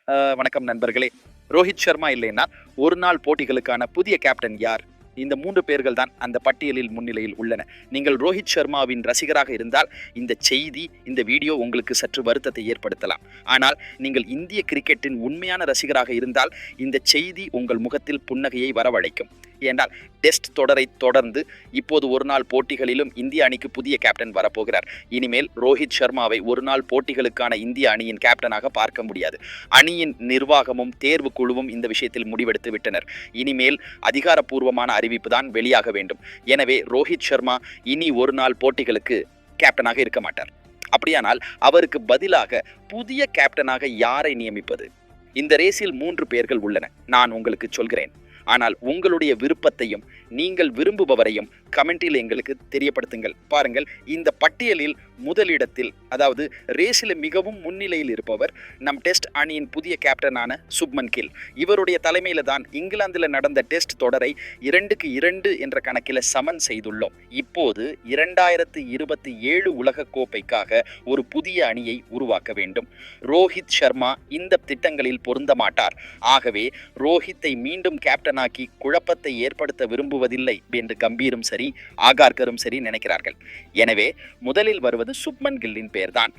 வணக்கம் நண்பர்களே. ரோஹித் சர்மா இல்லைன்னா ஒரு நாள் போட்டிகளுக்கான புதிய கேப்டன் யார்? இந்த 3 பேர்கள் தான் அந்த பட்டியலில் முன்னிலையில் உள்ளன. நீங்கள் ரோஹித் சர்மாவின் ரசிகராக இருந்தால் இந்த செய்தி, இந்த வீடியோ உங்களுக்கு சற்று வருத்தத்தை ஏற்படுத்தலாம். ஆனால் நீங்கள் இந்திய கிரிக்கெட்டின் உண்மையான ரசிகராக இருந்தால் இந்த செய்தி உங்கள் முகத்தில் புன்னகையை வரவழைக்கும். ஏனென்றால் டெஸ்ட் தொடரை தொடர்ந்து இப்போது ஒரு நாள் போட்டிகளிலும் இந்திய அணிக்கு புதிய கேப்டன் வரப்போகிறார். இனிமேல் ரோஹித் சர்மாவை ஒரு நாள் போட்டிகளுக்கான இந்திய அணியின் கேப்டனாக பார்க்க முடியாது. அணியின் நிர்வாகமும் தேர்வு குழுவும் இந்த விஷயத்தில் முடிவெடுத்து விட்டனர். இனிமேல் அதிகாரப்பூர்வமான அறிவிப்பு தான் வெளியாக வேண்டும். எனவே ரோஹித் சர்மா இனி ஒரு நாள் போட்டிகளுக்கு கேப்டனாக இருக்க மாட்டார். அப்படியானால் அவருக்கு பதிலாக புதிய கேப்டனாக யாரை நியமிப்பது? இந்த ரேஸில் 3 பேர்கள் உள்ளன. நான் உங்களுக்கு சொல்கிறேன். ஆனால் உங்களுடைய விருப்பத்தையும் நீங்கள் விரும்புபவரையும் கமெண்டில் எங்களுக்கு தெரியப்படுத்துங்கள். பாருங்கள், இந்த பட்டியலில் முதலிடத்தில், அதாவது ரேஸில் மிகவும் முன்னிலையில் இருப்பவர் நம் டெஸ்ட் அணியின் புதிய கேப்டனான சுப்மன் கில். இவருடைய தலைமையில் தான் இங்கிலாந்தில் நடந்த டெஸ்ட் தொடரை 2-2 என்ற கணக்கில் சமன் செய்துள்ளோம். இப்போது 2027 உலகக் கோப்பைக்காக ஒரு புதிய அணியை உருவாக்க வேண்டும். ரோஹித் சர்மா இந்த திட்டங்களில் பொருந்த மாட்டார். ஆகவே ரோஹித்தை மீண்டும் கேப்டனாக்கி குழப்பத்தை ஏற்படுத்த விரும்புவதில்லை என்று கம்பீரும் சரி, ஆகார்கரும் சரி நினைக்கிறார்கள். எனவே முதலில் வருவது சுப்மன் கில்லின் பெயர்தான்,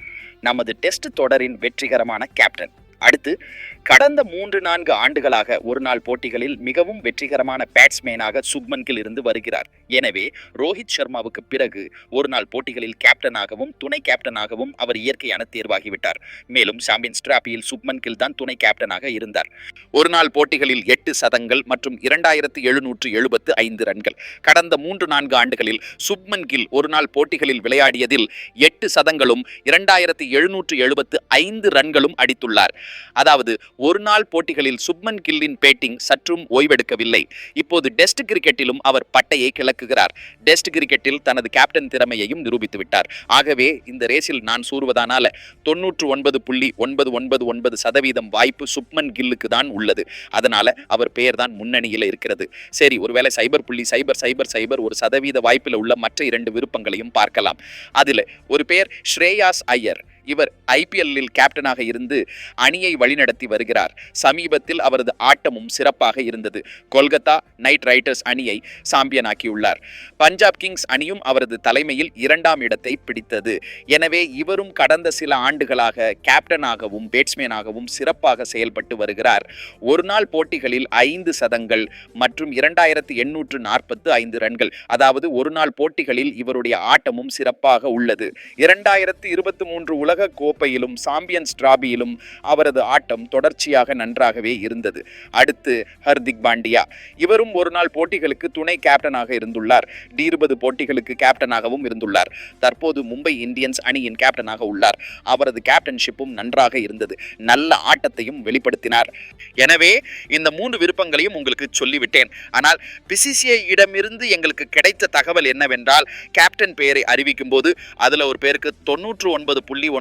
நமது டெஸ்ட் தொடரின் வெற்றிகரமான கேப்டன். அடுத்து, கடந்த 3-4 ஆண்டுகளாக ஒரு நாள் போட்டிகளில் மிகவும் வெற்றிகரமான பேட்ஸ்மேனாக சுப்மன் கில் இருந்து வருகிறார். எனவே ரோஹித் சர்மாவுக்கு பிறகு ஒரு நாள் போட்டிகளில் கேப்டனாகவும் துணை கேப்டனாகவும் அவர் இயற்கையான தேர்வாகிவிட்டார். மேலும் சாம்பியன்ஸ் டிராபியில் சுப்மன் கில் தான் துணை கேப்டனாக இருந்தார். ஒரு நாள் போட்டிகளில் 8 சதங்கள் மற்றும் 2775 ரன்கள். கடந்த 3-4 ஆண்டுகளில் சுப்மன் கில் ஒரு நாள் போட்டிகளில் விளையாடியதில் 8 சதங்களும் 2775 ரன்களும் அடித்துள்ளார். அதாவது ஒரு நாள் போட்டிகளில் சுப்மன் கில்லின் பேட்டிங் சற்றும் ஓய்வெடுக்கவில்லை. இப்போது டெஸ்ட் கிரிக்கெட்டிலும் அவர் பட்டையை கிளக்குகிறார். டெஸ்ட் கிரிக்கெட்டில் தனது கேப்டன் திறமையையும் நிரூபித்து விட்டார். ஆகவே இந்த ரேஸில் நான் கூறுவதானால 99.999% வாய்ப்பு சுப்மன் கில்லுக்கு தான் உள்ளது. அதனால அவர் பெயர் தான் முன்னணியில் இருக்கிறது. சரி, ஒருவேளை 0.0000 ஒரு சதவீத வாய்ப்பில் உள்ள மற்ற 2 விருப்பங்களையும் பார்க்கலாம். அதில் ஒரு பெயர் ஸ்ரேயாஸ் ஐயர். இவர் IPL-இல் கேப்டனாக இருந்து அணியை வழிநடத்தி வருகிறார். சமீபத்தில் அவரது ஆட்டமும் சிறப்பாக இருந்தது. கொல்கத்தா நைட் ரைடர்ஸ் அணியை சாம்பியனாக்கியுள்ளார். பஞ்சாப் கிங்ஸ் அணியும் அவரது தலைமையில் 2ஆம் இடத்தை பிடித்தது. எனவே இவரும் கடந்த சில ஆண்டுகளாக கேப்டனாகவும் பேட்ஸ்மேனாகவும் சிறப்பாக செயல்பட்டு வருகிறார். ஒரு நாள் போட்டிகளில் 5 சதங்கள் மற்றும் 2845 ரன்கள். அதாவது ஒரு நாள் போட்டிகளில் இவருடைய ஆட்டமும் சிறப்பாக உள்ளது. 2023 உலக கோப்பையிலும் சாம்பியன்ஸ் டிராபியிலும் அவரது ஆட்டம் தொடர்ச்சியாக நன்றாகவே இருந்தது. அடுத்து ஹர்திக் பாண்டியா. இவரும் ஒரு நாள் போட்டிகளுக்கு துணை கேப்டனாக இருந்துள்ளார். D20 போட்டிகளுக்கு கேப்டனாகவும் இருந்துள்ளார். தற்போது மும்பை இந்தியன்ஸ் அணியின் கேப்டனாக உள்ளார். அவரது கேப்டன்ஷிப்பும் நன்றாக இருந்தது. நல்ல ஆட்டத்தையும் வெளிப்படுத்தினார். எனவே இந்த 3 விருப்பங்களையும் உங்களுக்கு சொல்லிவிட்டேன். ஆனால் BCCI இடமிருந்து எங்களுக்கு கிடைத்த தகவல் என்னவென்றால், கேப்டன் பெயரை அறிவிக்கும் போது அதுல ஒரு பேருக்கு 99.99%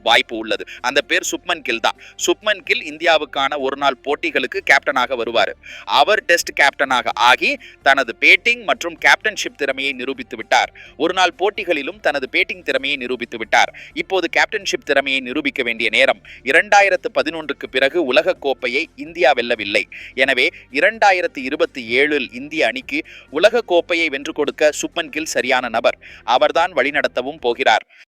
வாய்ப்பு உள்ளது. அந்த பேர் சுப்மன் கில் தான். சுப்மன் கில் இந்தியாவுக்கான ஒரு நாள் போட்டிகளுக்கு கேப்டனாக வருவார். அவர் டெஸ்ட் கேப்டனாக ஆகி தனது பேட்டிங் மற்றும் கேப்டன்ஷிப் திறமையை நிரூபித்து விட்டார். ஒரு நாள் போட்டிகளிலும் தனது பேட்டிங் திறமையை நிரூபித்து விட்டார். இப்போது கேப்டன்ஷிப் திறமையை நிரூபிக்க வேண்டிய நேரம். 2011க்கு பிறகு உலக கோப்பையை இந்தியா வெல்லவில்லை. எனவே 2027 இந்திய அணிக்கு உலக கோப்பையை வென்று கொடுக்க சுப்மன் கில் சரியான நபர். அவர்தான் வழிநடத்தவும் போகிறார்.